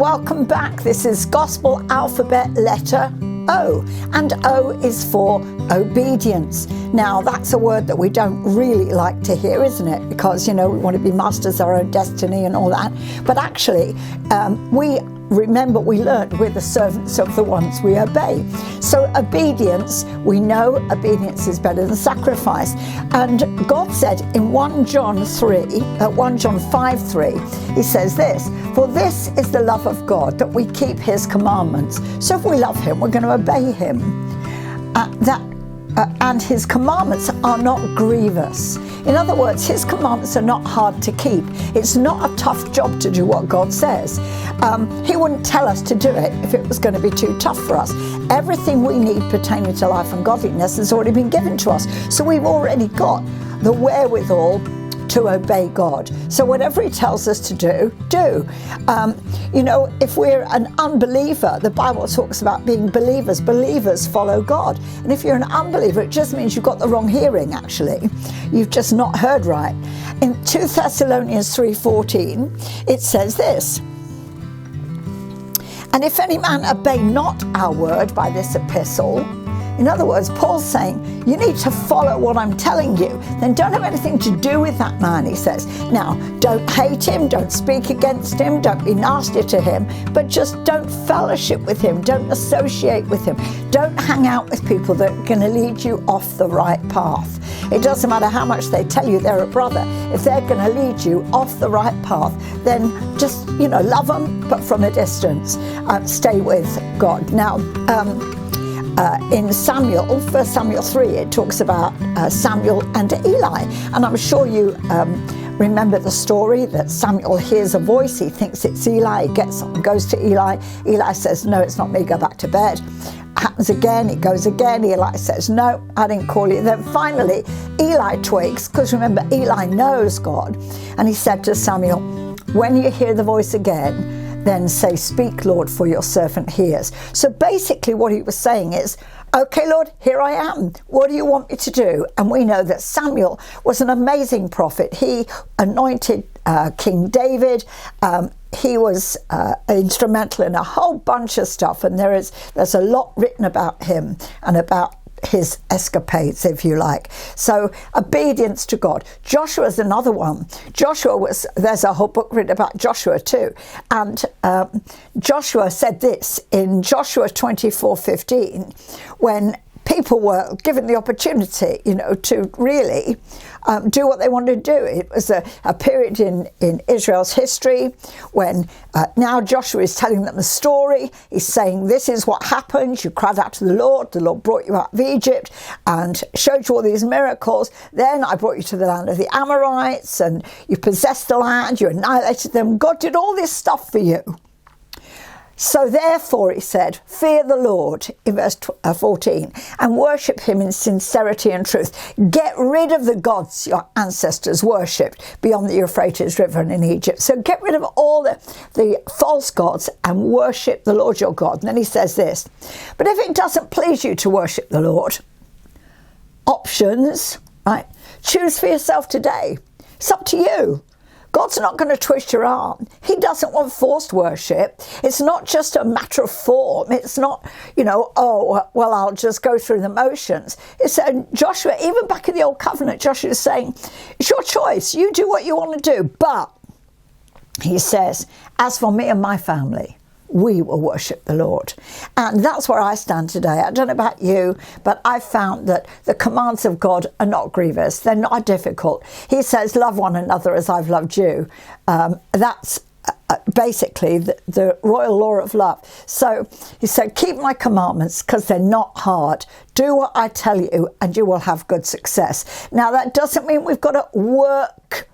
welcome back. This is Gospel Alphabet Letter O, and O is for obedience. Now, that's a word that we don't really like to hear, isn't it? Because, we want to be masters of our own destiny and all that. But actually, we learned we're the servants of the ones we obey. So obedience, we know obedience is better than sacrifice. And God said in 1 John 5:3, he says this, "For this is the love of God, that we keep his commandments." So if we love him, we're going to obey him. And his commandments are not grievous. In other words, his commandments are not hard to keep. It's not a tough job to do what God says. He wouldn't tell us to do it if it was going to be too tough for us. Everything we need pertaining to life and godliness has already been given to us. So we've already got the wherewithal to obey God. So whatever he tells us to do. If we're an unbeliever, the Bible talks about being believers. Believers follow God. And if you're an unbeliever, it just means you've got the wrong hearing, actually. You've just not heard right. In 2 Thessalonians 3:14, it says this, "And if any man obey not our word by this epistle," in other words, Paul's saying, you need to follow what I'm telling you. Then don't have anything to do with that man, he says. Now, don't hate him, don't speak against him, don't be nasty to him, but just don't fellowship with him, don't associate with him. Don't hang out with people that are going to lead you off the right path. It doesn't matter how much they tell you they're a brother. If they're going to lead you off the right path, then just, love them, but from a distance. Stay with God. Now, in 1 Samuel 3, it talks about Samuel and Eli. And I'm sure you remember the story that Samuel hears a voice. He thinks it's Eli. He gets up and goes to Eli. Eli says, "No, it's not me. Go back to bed." Happens again. It goes again. Eli says, "No, I didn't call you." Then finally, Eli twigs, because remember, Eli knows God. And he said to Samuel, "When you hear the voice again, then say, 'Speak, Lord, for your servant hears.'" So basically what he was saying is, "Okay, Lord, here I am. What do you want me to do?" And we know that Samuel was an amazing prophet. He anointed King David. He was instrumental in a whole bunch of stuff. And there's a lot written about him and about his escapades, if you like. So obedience to God. Joshua's another one. There's a whole book written about Joshua too. And Joshua said this in Joshua 24:15, when people were given the opportunity, to really do what they wanted to do. It was a period in Israel's history when now Joshua is telling them the story. He's saying, this is what happened. You cried out to the Lord brought you out of Egypt and showed you all these miracles. Then I brought you to the land of the Amorites and you possessed the land, you annihilated them. God did all this stuff for you. So therefore, he said, fear the Lord, in verse 14, and worship him in sincerity and truth. Get rid of the gods your ancestors worshipped beyond the Euphrates River and in Egypt. So get rid of all the false gods and worship the Lord your God. And then he says this, but if it doesn't please you to worship the Lord, options, right? Choose for yourself today. It's up to you. God's not going to twist your arm. He doesn't want forced worship. It's not just a matter of form. It's not, I'll just go through the motions. It's Joshua, even back in the Old Covenant, Joshua is saying, it's your choice. You do what you want to do. But he says, as for me and my family, we will worship the Lord. And that's where I stand today. I don't know about you, but I found that the commands of God are not grievous. They're not difficult. He says, love one another as I've loved you. That's basically the royal law of love. So he said, keep my commandments because they're not hard. Do what I tell you and you will have good success. Now, that doesn't mean we've got to work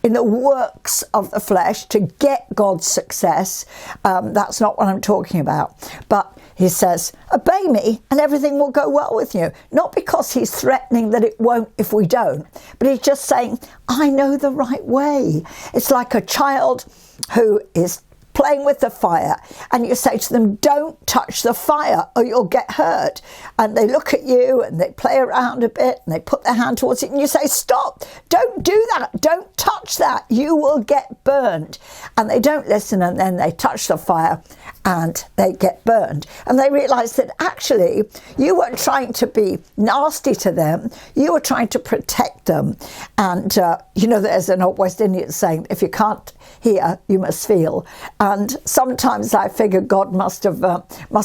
in the works of the flesh to get God's success. That's not what I'm talking about. But he says, obey me and everything will go well with you. Not because he's threatening that it won't if we don't, but he's just saying, I know the right way. It's like a child who is playing with the fire, and you say to them, don't touch the fire or you'll get hurt. And they look at you and they play around a bit and they put their hand towards it and you say, stop, don't do that, don't touch that, you will get burned. And they don't listen, and then they touch the fire and they get burned. And they realise that actually you weren't trying to be nasty to them, you were trying to protect them. And there's an old West Indian saying, if you can't hear, you must feel. And sometimes I figure God must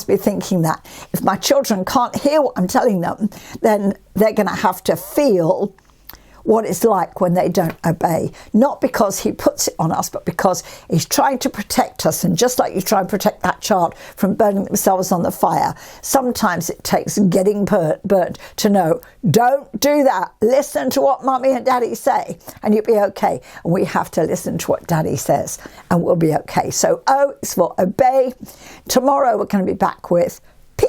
be thinking that if my children can't hear what I'm telling them, then they're going to have to feel what it's like when they don't obey. Not because he puts it on us, but because he's trying to protect us. And just like you try and protect that child from burning themselves on the fire, sometimes it takes getting burnt to know, don't do that. Listen to what Mummy and Daddy say and you'll be okay. And we have to listen to what Daddy says and we'll be okay. So O is for obey. Tomorrow we're going to be back with P.